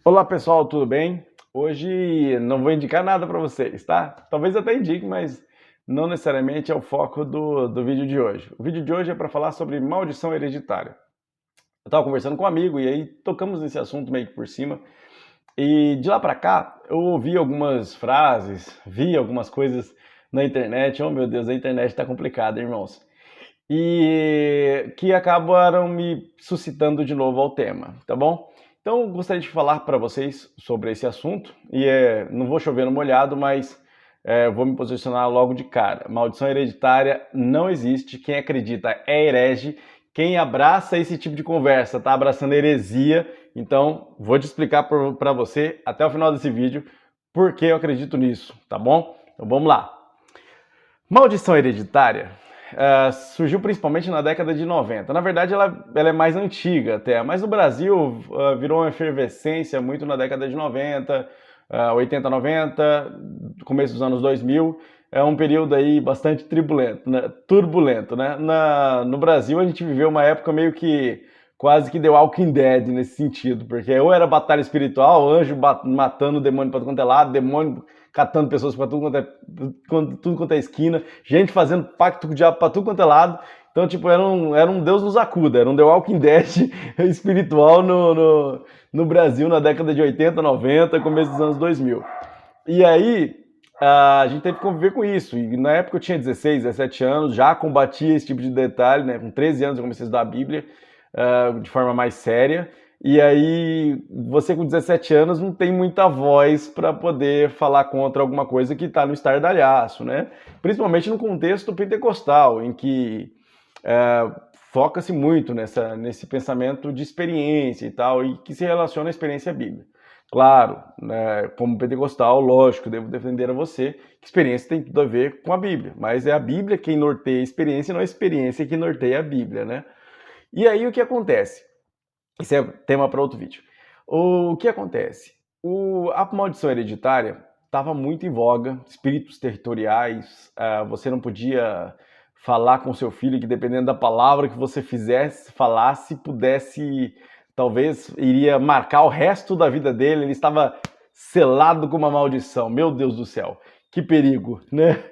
Olá pessoal, tudo bem? Hoje não vou indicar nada para vocês, tá? Talvez até indique, mas não necessariamente é o foco do vídeo de hoje. O vídeo de hoje é para falar sobre maldição hereditária. Eu estava conversando com um amigo e aí tocamos nesse assunto meio que por cima. E de lá para cá eu ouvi algumas frases, vi algumas coisas na internet. Oh meu Deus, a internet está complicada, irmãos. E que acabaram me suscitando de novo ao tema, tá bom? Então, eu gostaria de falar para vocês sobre esse assunto, e não vou chover no molhado, mas vou me posicionar logo de cara. Maldição hereditária não existe, quem acredita é herege, quem abraça esse tipo de conversa está abraçando heresia, então vou te explicar para você, até o final desse vídeo, por que eu acredito nisso, tá bom? Então vamos lá. Maldição hereditária surgiu principalmente na década de 90. Na verdade, ela é mais antiga até, mas no Brasil virou uma efervescência muito na década de 90, 80, 90, começo dos anos 2000. É um período aí bastante turbulento, né? No Brasil, a gente viveu uma época meio que quase que The Walking Dead nesse sentido, porque ou era batalha espiritual, anjo matando demônio para todo quanto é lado, demônio catando pessoas para tudo quanto é esquina, gente fazendo pacto com o diabo para tudo quanto é lado. Então, tipo, era um Deus nos acuda, era um The Walking Dead espiritual no Brasil na década de 80, 90, começo dos anos 2000. E aí, a gente teve que conviver com isso. E na época eu tinha 16, 17 anos, já combatia esse tipo de detalhe, né? Com 13 anos eu comecei a estudar a Bíblia de forma mais séria. E aí, você com 17 anos não tem muita voz para poder falar contra alguma coisa que está no estardalhaço, né? Principalmente no contexto pentecostal, em que foca-se muito nesse pensamento de experiência e tal, e que se relaciona à experiência bíblica. Claro, né, como pentecostal, lógico, devo defender a você que experiência tem tudo a ver com a Bíblia, mas é a Bíblia quem norteia a experiência, não a experiência que norteia a Bíblia, né? E aí o que acontece? Esse é tema para outro vídeo. O que acontece? A maldição hereditária estava muito em voga, espíritos territoriais, você não podia falar com seu filho que dependendo da palavra que você falasse, pudesse, talvez iria marcar o resto da vida dele, ele estava selado com uma maldição. Meu Deus do céu, que perigo, né?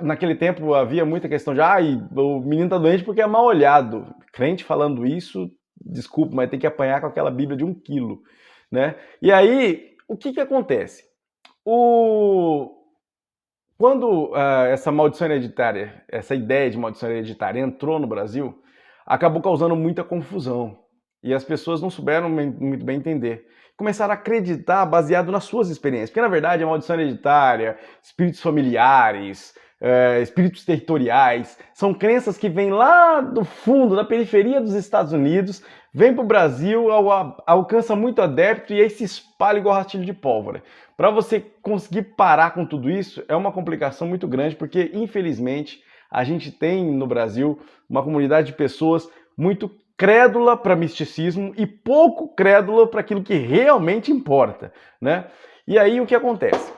Naquele tempo havia muita questão de o menino tá doente porque é mal olhado. Crente falando isso, desculpa, mas tem que apanhar com aquela Bíblia de 1 quilo, né? E aí, o que acontece? Quando essa maldição hereditária, essa ideia de maldição hereditária entrou no Brasil, acabou causando muita confusão. E as pessoas não souberam muito bem entender. Começaram a acreditar baseado nas suas experiências. Porque, na verdade, a maldição hereditária, espíritos familiares, espíritos territoriais, são crenças que vêm lá do fundo, da periferia dos Estados Unidos, vêm para o Brasil, alcança muito adepto e aí se espalha igual rastilho de pólvora. Para você conseguir parar com tudo isso, é uma complicação muito grande, porque, infelizmente, a gente tem no Brasil uma comunidade de pessoas muito crédula para misticismo e pouco crédula para aquilo que realmente importa, né? E aí o que acontece?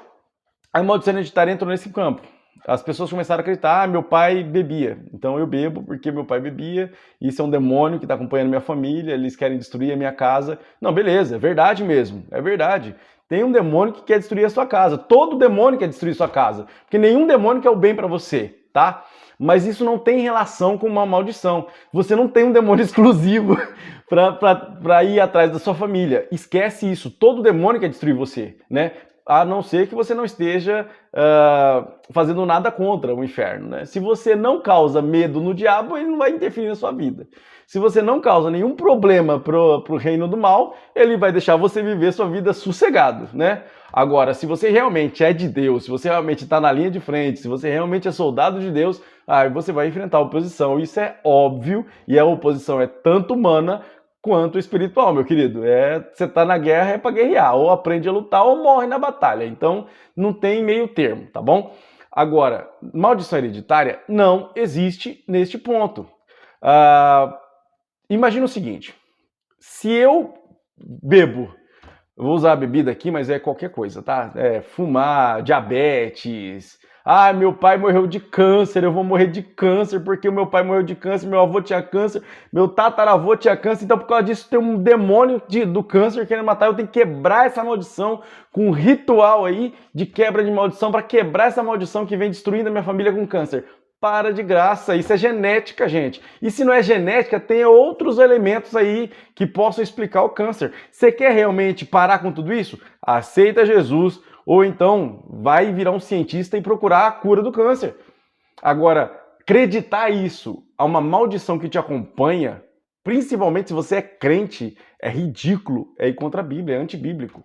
A maldição hereditária entrou nesse campo. As pessoas começaram a acreditar, meu pai bebia, então eu bebo porque meu pai bebia, isso é um demônio que está acompanhando minha família, eles querem destruir a minha casa. Não, beleza, é verdade mesmo, é verdade. Tem um demônio que quer destruir a sua casa, todo demônio quer destruir a sua casa, porque nenhum demônio quer o bem para você, tá? Mas isso não tem relação com uma maldição. Você não tem um demônio exclusivo para ir atrás da sua família. Esquece isso. Todo demônio quer destruir você, né? A não ser que você não esteja fazendo nada contra o inferno, né? Se você não causa medo no diabo, ele não vai interferir na sua vida. Se você não causa nenhum problema pro reino do mal, ele vai deixar você viver sua vida sossegado, né? Agora, se você realmente é de Deus, se você realmente está na linha de frente, se você realmente é soldado de Deus, aí você vai enfrentar a oposição. Isso é óbvio, e a oposição é tanto humana quanto espiritual, meu querido. Você tá na guerra é para guerrear, ou aprende a lutar ou morre na batalha. Então, não tem meio termo, tá bom? Agora, maldição hereditária não existe neste ponto. Imagina o seguinte, se eu bebo, eu vou usar a bebida aqui, mas é qualquer coisa, tá? Fumar, diabetes, Ah, meu pai morreu de câncer, eu vou morrer de câncer porque o meu pai morreu de câncer, meu avô tinha câncer, meu tataravô tinha câncer, então por causa disso tem um demônio do câncer querendo matar, eu tenho que quebrar essa maldição com um ritual aí de quebra de maldição para quebrar essa maldição que vem destruindo a minha família com câncer. Para de graça, isso é genética, gente. E se não é genética, tem outros elementos aí que possam explicar o câncer. Você quer realmente parar com tudo isso? Aceita Jesus, ou então vai virar um cientista e procurar a cura do câncer. Agora, acreditar isso a uma maldição que te acompanha, principalmente se você é crente, é ridículo, é ir contra a Bíblia, é antibíblico.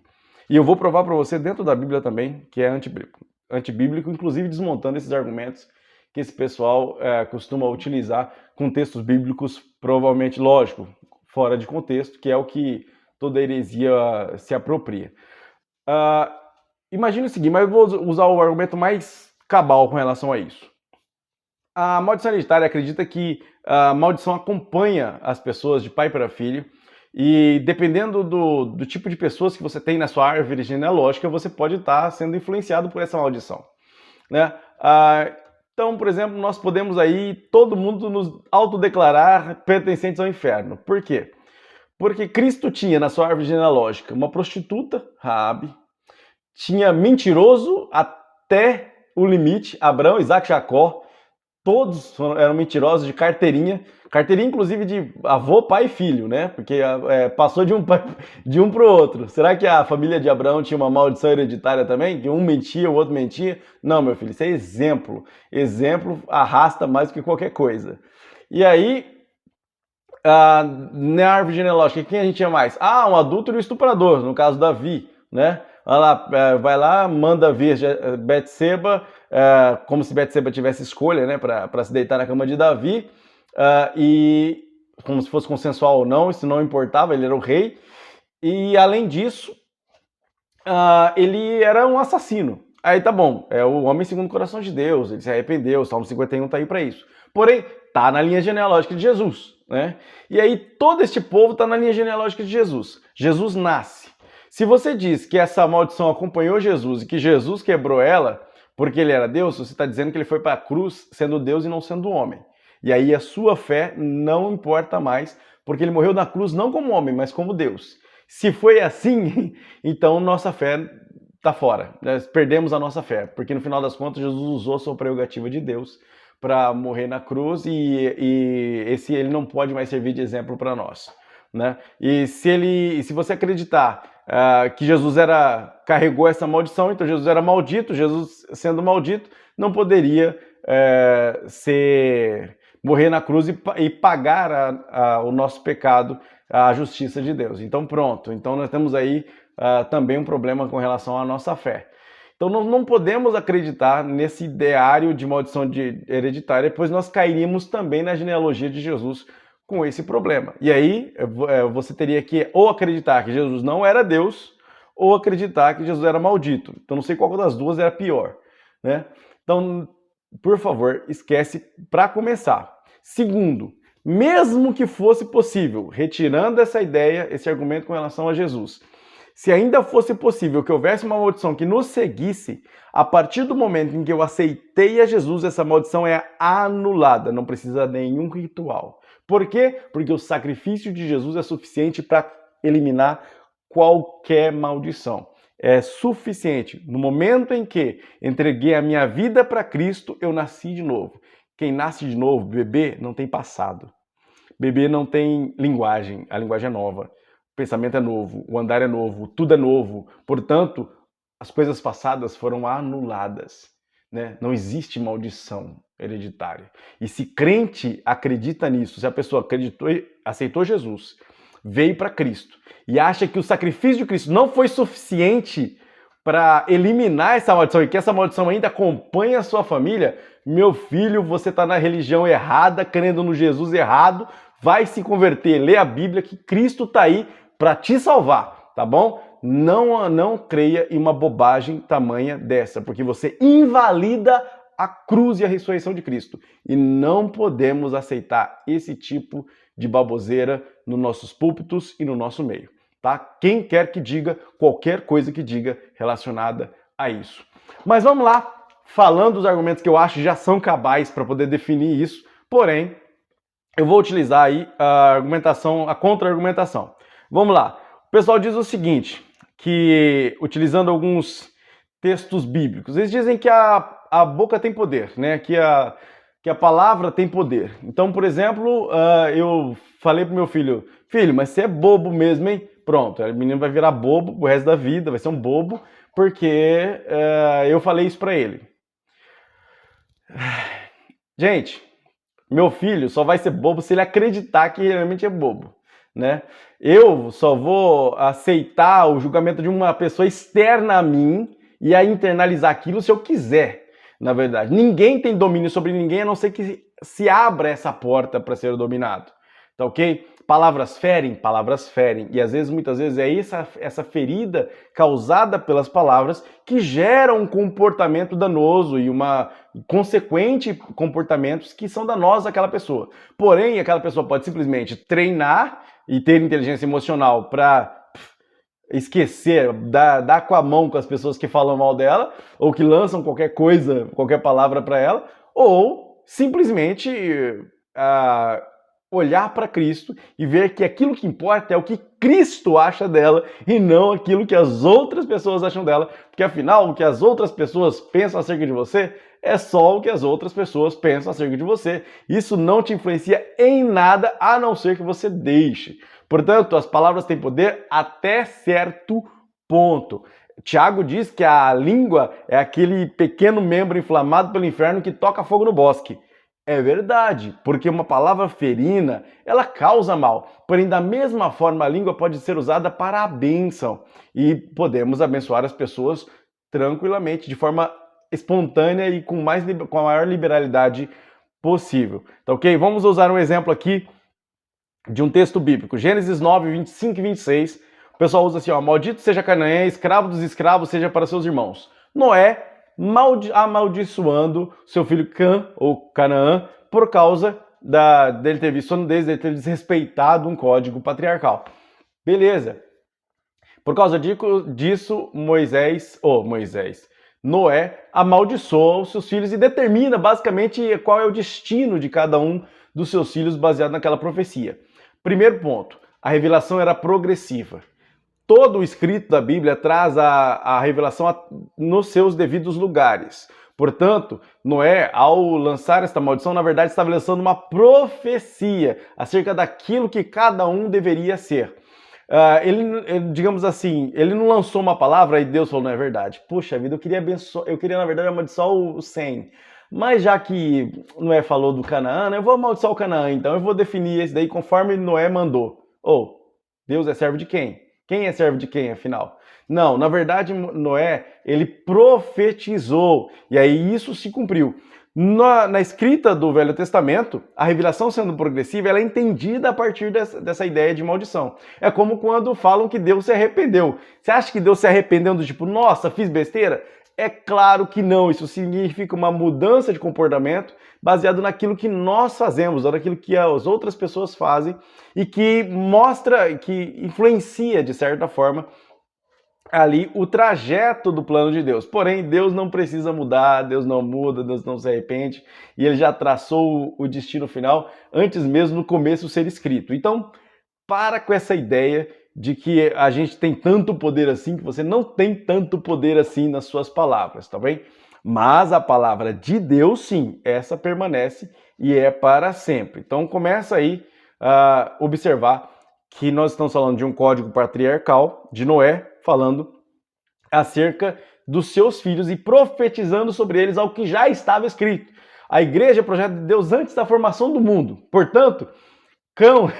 E eu vou provar para você dentro da Bíblia também que é antibíblico, inclusive desmontando esses argumentos que esse pessoal costuma utilizar com textos bíblicos, provavelmente, lógico, fora de contexto, que é o que toda heresia se apropria. Imagina o seguinte, mas eu vou usar o argumento mais cabal com relação a isso. A maldição hereditária acredita que a maldição acompanha as pessoas de pai para filho, e dependendo do tipo de pessoas que você tem na sua árvore genealógica, você pode estar sendo influenciado por essa maldição, né? Então, por exemplo, nós podemos aí, todo mundo nos autodeclarar pertencentes ao inferno. Por quê? Porque Cristo tinha na sua árvore genealógica uma prostituta, Raabe, tinha mentiroso até o limite, Abraão, Isaac, Jacó, todos eram mentirosos de carteirinha inclusive de avô, pai e filho, né? Porque passou de um para o outro. Será que a família de Abraão tinha uma maldição hereditária também? Que um mentia, o outro mentia? Não, meu filho, isso é exemplo. Exemplo arrasta mais do que qualquer coisa. E aí, na árvore genealógica, quem a gente tinha mais? Um adúltero e um estuprador, no caso Davi, né? Vai lá, manda vir Betseba, como se Betseba tivesse escolha, né, para se deitar na cama de Davi, e como se fosse consensual ou não, isso não importava, ele era o rei, e além disso, ele era um assassino. Aí tá bom, é o homem segundo o coração de Deus, ele se arrependeu, o Salmo 51 tá aí para isso. Porém, tá na linha genealógica de Jesus, né? E aí todo este povo tá na linha genealógica de Jesus. Jesus nasce. Se você diz que essa maldição acompanhou Jesus e que Jesus quebrou ela porque ele era Deus, você está dizendo que ele foi para a cruz sendo Deus e não sendo homem. E aí a sua fé não importa mais, porque ele morreu na cruz não como homem, mas como Deus. Se foi assim, então nossa fé está fora. Nós perdemos a nossa fé, porque no final das contas Jesus usou a sua prerrogativa de Deus para morrer na cruz e ele não pode mais servir de exemplo para nós, né? E se você acreditar que Jesus carregou essa maldição, então Jesus era maldito, Jesus sendo maldito não poderia morrer na cruz e pagar o nosso pecado, a justiça de Deus. Então pronto, então nós temos aí também um problema com relação à nossa fé. Então nós não podemos acreditar nesse ideário de maldição hereditária, pois nós cairíamos também na genealogia de Jesus com esse problema. E aí você teria que ou acreditar que Jesus não era Deus, ou acreditar que Jesus era maldito. Então não sei qual das duas era pior, né? Então, por favor, esquece para começar. Segundo, mesmo que fosse possível, retirando essa ideia, esse argumento com relação a Jesus, se ainda fosse possível que houvesse uma maldição que nos seguisse, a partir do momento em que eu aceitei a Jesus, essa maldição é anulada, não precisa de nenhum ritual. Por quê? Porque o sacrifício de Jesus é suficiente para eliminar qualquer maldição. É suficiente. No momento em que entreguei a minha vida para Cristo, eu nasci de novo. Quem nasce de novo, bebê, não tem passado. Bebê não tem linguagem, a linguagem é nova. O pensamento é novo, o andar é novo, tudo é novo. Portanto, as coisas passadas foram anuladas, né? Não existe maldição hereditária. E se crente acredita nisso, se a pessoa aceitou Jesus, veio para Cristo e acha que o sacrifício de Cristo não foi suficiente para eliminar essa maldição e que essa maldição ainda acompanha a sua família, meu filho, você está na religião errada, crendo no Jesus errado, vai se converter, lê a Bíblia que Cristo está aí para te salvar, tá bom? Não creia em uma bobagem tamanha dessa, porque você invalida a cruz e a ressurreição de Cristo. E não podemos aceitar esse tipo de baboseira nos nossos púlpitos e no nosso meio, tá? Quem quer que diga qualquer coisa que diga relacionada a isso. Mas vamos lá, falando os argumentos que eu acho já são cabais para poder definir isso, porém, eu vou utilizar aí a argumentação, a contra-argumentação. Vamos lá. O pessoal diz o seguinte, que utilizando alguns textos bíblicos, eles dizem que a boca tem poder, né? Que a palavra tem poder. Então, por exemplo, eu falei pro meu filho, mas você é bobo mesmo, hein? Pronto, o menino vai virar bobo o resto da vida, vai ser um bobo, porque eu falei isso para ele. Gente, meu filho só vai ser bobo se ele acreditar que realmente é bobo, né? Eu só vou aceitar o julgamento de uma pessoa externa a mim e a internalizar aquilo se eu quiser, na verdade. Ninguém tem domínio sobre ninguém a não ser que se abra essa porta para ser dominado, tá ok? Palavras ferem, e às vezes, muitas vezes, é essa ferida causada pelas palavras que gera um comportamento danoso e uma consequente comportamentos que são danosos àquela pessoa. Porém, aquela pessoa pode simplesmente treinar e ter inteligência emocional para esquecer, dar com a mão com as pessoas que falam mal dela, ou que lançam qualquer coisa, qualquer palavra para ela, ou simplesmente olhar para Cristo e ver que aquilo que importa é o que Cristo acha dela e não aquilo que as outras pessoas acham dela, porque afinal o que as outras pessoas pensam acerca de você é só o que as outras pessoas pensam acerca de você. Isso não te influencia em nada a não ser que você deixe. Portanto, as palavras têm poder até certo ponto. Tiago diz que a língua é aquele pequeno membro inflamado pelo inferno que toca fogo no bosque. É verdade, porque uma palavra ferina, ela causa mal. Porém, da mesma forma, a língua pode ser usada para a bênção. E podemos abençoar as pessoas tranquilamente, de forma espontânea e com a maior liberalidade possível. Tá ok? Vamos usar um exemplo aqui de um texto bíblico. Gênesis 9, 25 e 26. O pessoal usa assim, ó, maldito seja Canaã, escravo dos escravos seja para seus irmãos. Noé amaldiçoando seu filho Cã, ou Canaã, por causa dele ter visto nudez, dele ter desrespeitado um código patriarcal. Beleza. Por causa disso, Noé amaldiçoa os seus filhos e determina basicamente qual é o destino de cada um dos seus filhos baseado naquela profecia. Primeiro ponto, a revelação era progressiva. Todo o escrito da Bíblia traz a revelação nos seus devidos lugares. Portanto, Noé, ao lançar esta maldição, na verdade estava lançando uma profecia acerca daquilo que cada um deveria ser. Digamos assim, ele não lançou uma palavra e Deus falou, não é verdade. Puxa vida, eu queria na verdade amaldiçoar o Sem. Mas já que Noé falou do Canaã, eu vou amaldiçoar o Canaã, então eu vou definir esse daí conforme Noé mandou. Deus é servo de quem? Quem é servo de quem, afinal? Não, na verdade, Noé, ele profetizou, e aí isso se cumpriu. Na escrita do Velho Testamento, a revelação sendo progressiva, ela é entendida a partir dessa ideia de maldição. É como quando falam que Deus se arrependeu. Você acha que Deus se arrependeu do tipo, nossa, fiz besteira? É claro que não, isso significa uma mudança de comportamento baseado naquilo que nós fazemos, ou naquilo que as outras pessoas fazem e que mostra, que influencia de certa forma ali o trajeto do plano de Deus. Porém, Deus não precisa mudar, Deus não muda, Deus não se arrepende e ele já traçou o destino final antes mesmo do começo ser escrito. Então, para com essa ideia de que a gente tem tanto poder assim, que você não tem tanto poder assim nas suas palavras, tá bem? Mas a palavra de Deus, sim, essa permanece e é para sempre. Então começa aí a observar que nós estamos falando de um código patriarcal de Noé, falando acerca dos seus filhos e profetizando sobre eles algo que já estava escrito. A igreja é o projeto de Deus antes da formação do mundo. Portanto, Cão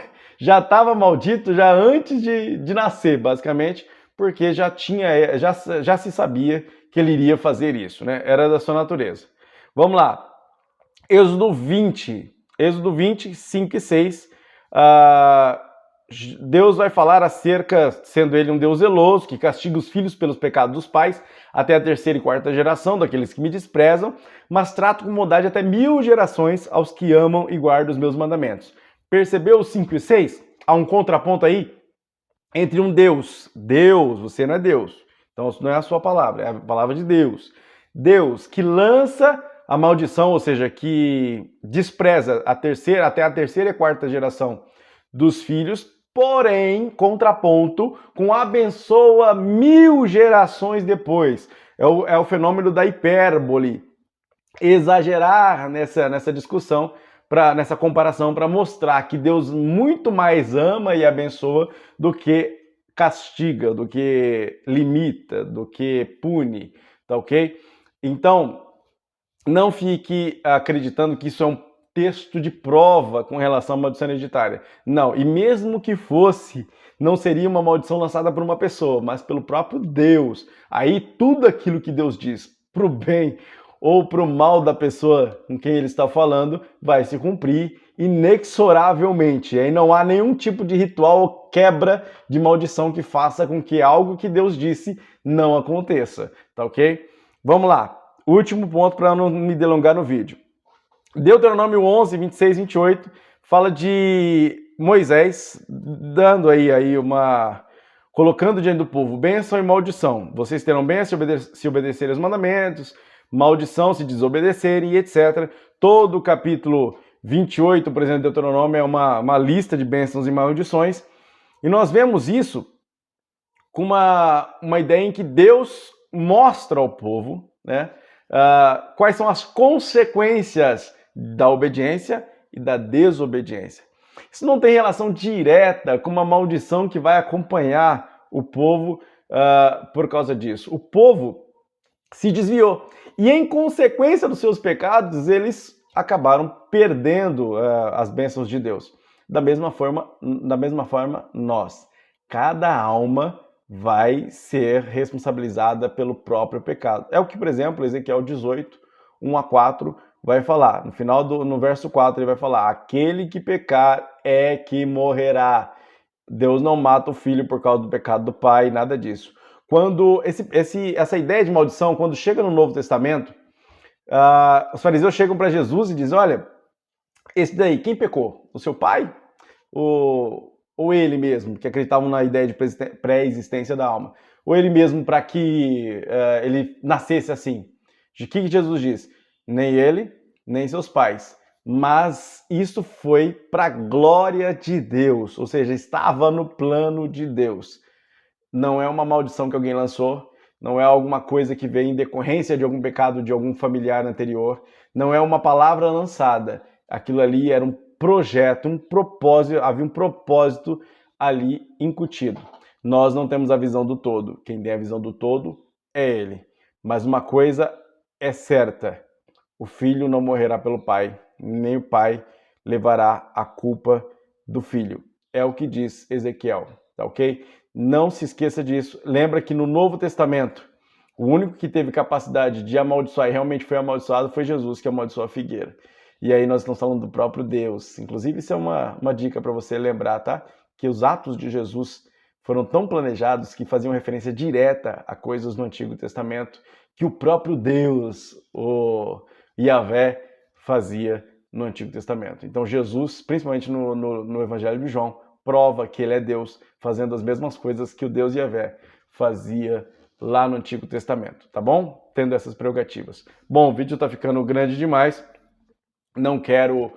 já estava maldito já antes de nascer, basicamente, porque já se sabia que ele iria fazer isso, né? Era da sua natureza. Vamos lá. Êxodo 20, 5 e 6. Deus vai falar acerca, sendo ele um Deus zeloso, que castiga os filhos pelos pecados dos pais, até a terceira e quarta geração daqueles que me desprezam, mas trato com bondade até 1000 gerações aos que amam e guardam os meus mandamentos. Percebeu os 5 e 6? Há um contraponto aí entre um Deus, você não é Deus, então isso não é a sua palavra, é a palavra de Deus. Deus que lança a maldição, ou seja, que despreza até a terceira e quarta geração dos filhos, porém, contraponto, com abençoa 1000 gerações depois. É o fenômeno da hipérbole. Exagerar nessa discussão, nessa comparação, para mostrar que Deus muito mais ama e abençoa do que castiga, do que limita, do que pune, tá ok? Então, não fique acreditando que isso é um texto de prova com relação à maldição hereditária. Não, e mesmo que fosse, não seria uma maldição lançada por uma pessoa, mas pelo próprio Deus. Aí tudo aquilo que Deus diz pro bem ou pro mal da pessoa com quem ele está falando vai se cumprir inexoravelmente. Aí não há nenhum tipo de ritual ou quebra de maldição que faça com que algo que Deus disse não aconteça, tá ok? Vamos lá. Último ponto para não me delongar no vídeo. Deuteronômio 11, 26, 28 fala de Moisés dando aí colocando diante do povo bênção e maldição. Vocês terão bênção se obedecerem aos mandamentos, maldição se desobedecerem, etc. Todo o capítulo 28, por exemplo, de Deuteronômio é uma lista de bênçãos e maldições. E nós vemos isso com uma ideia em que Deus mostra ao povo, né, quais são as consequências da obediência e da desobediência. Isso não tem relação direta com uma maldição que vai acompanhar o povo por causa disso. O povo se desviou e, em consequência dos seus pecados, eles acabaram perdendo as bênçãos de Deus. Da mesma forma, nós. Cada alma vai ser responsabilizada pelo próprio pecado. É o que, por exemplo, Ezequiel 18, 1 a 4, vai falar. No verso 4, ele vai falar: aquele que pecar é que morrerá. Deus não mata o filho por causa do pecado do pai, nada disso. Quando essa ideia de maldição, quando chega no Novo Testamento, os fariseus chegam para Jesus e dizem: olha, esse daí, quem pecou? O seu pai? Ou ele mesmo, que acreditavam na ideia de pré-existência da alma? Ou ele mesmo para que ele nascesse assim? De que Jesus diz? Nem ele, nem seus pais. Mas isso foi para a glória de Deus, ou seja, estava no plano de Deus. Não é uma maldição que alguém lançou, não é alguma coisa que veio em decorrência de algum pecado de algum familiar anterior, não é uma palavra lançada. Aquilo ali era um projeto, um propósito, havia um propósito ali incutido. Nós não temos a visão do todo, quem tem a visão do todo é ele. Mas uma coisa é certa: o filho não morrerá pelo pai, nem o pai levará a culpa do filho. É o que diz Ezequiel, tá ok? Não se esqueça disso. Lembra que no Novo Testamento, o único que teve capacidade de amaldiçoar e realmente foi amaldiçoado foi Jesus, que amaldiçoou a figueira. E aí nós estamos falando do próprio Deus. Inclusive, isso é uma dica para você lembrar, tá? Que os atos de Jesus foram tão planejados que faziam referência direta a coisas do Antigo Testamento que o próprio Deus, o Yahvé, fazia no Antigo Testamento. Então Jesus, principalmente no Evangelho de João, prova que ele é Deus, fazendo as mesmas coisas que o Deus Yahvé fazia lá no Antigo Testamento, tá bom? Tendo essas prerrogativas. Bom, o vídeo tá ficando grande demais. Não quero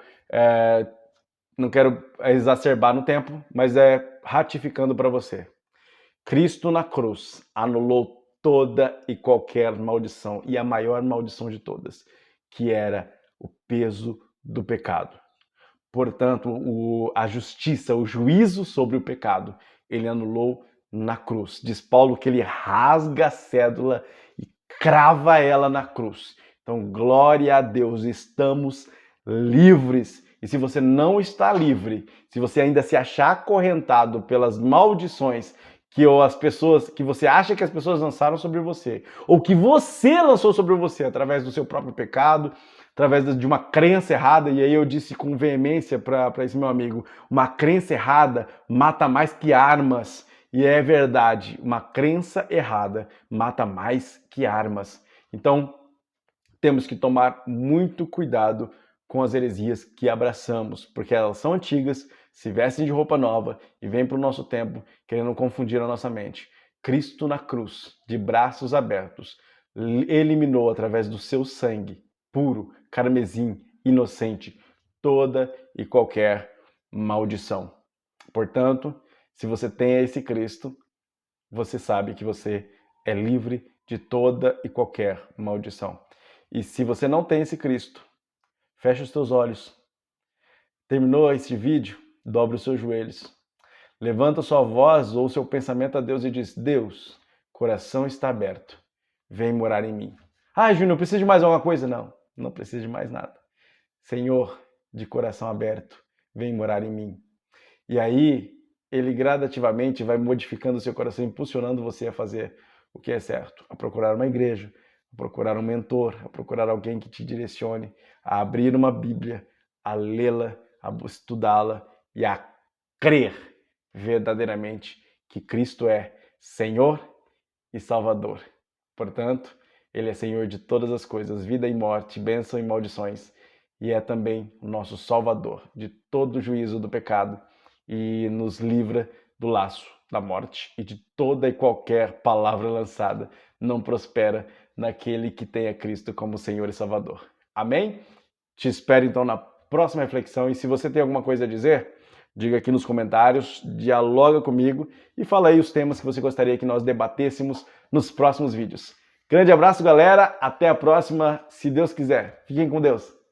exacerbar no tempo, mas ratificando para você. Cristo na cruz anulou toda e qualquer maldição, e a maior maldição de todas, que era o peso do pecado. Portanto, a justiça, o juízo sobre o pecado, ele anulou na cruz. Diz Paulo que ele rasga a cédula e crava ela na cruz. Então, glória a Deus, estamos livres. E se você não está livre, se você ainda se achar acorrentado pelas maldições que você acha que as pessoas lançaram sobre você, ou que você lançou sobre você através do seu próprio pecado, através de uma crença errada, e aí eu disse com veemência para esse meu amigo, uma crença errada mata mais que armas. E é verdade, uma crença errada mata mais que armas. Então, temos que tomar muito cuidado com as heresias que abraçamos, porque elas são antigas, se vestem de roupa nova e vêm para o nosso tempo querendo confundir a nossa mente. Cristo na cruz, de braços abertos, eliminou através do seu sangue, puro, carmesim, inocente, toda e qualquer maldição. Portanto, se você tem esse Cristo, você sabe que você é livre de toda e qualquer maldição. E se você não tem esse Cristo, feche os teus olhos. Terminou este vídeo? Dobre os seus joelhos. Levanta sua voz ou seu pensamento a Deus e diz: Deus, coração está aberto. Vem morar em mim. Ah, Júnior, precisa de mais alguma coisa? Não, não precisa de mais nada. Senhor, de coração aberto, vem morar em mim. E aí, ele gradativamente vai modificando o seu coração, impulsionando você a fazer o que é certo, a procurar uma igreja, a procurar um mentor, a procurar alguém que te direcione, a abrir uma Bíblia, a lê-la, a estudá-la e a crer verdadeiramente que Cristo é Senhor e Salvador. Portanto, Ele é Senhor de todas as coisas, vida e morte, bênção e maldições, e é também o nosso Salvador de todo o juízo do pecado e nos livra do laço da morte e de toda e qualquer palavra lançada não prospera naquele que tem a Cristo como Senhor e Salvador. Amém? Te espero então na próxima reflexão e se você tem alguma coisa a dizer, diga aqui nos comentários, dialoga comigo e fala aí os temas que você gostaria que nós debatêssemos nos próximos vídeos. Grande abraço, galera. Até a próxima, se Deus quiser. Fiquem com Deus.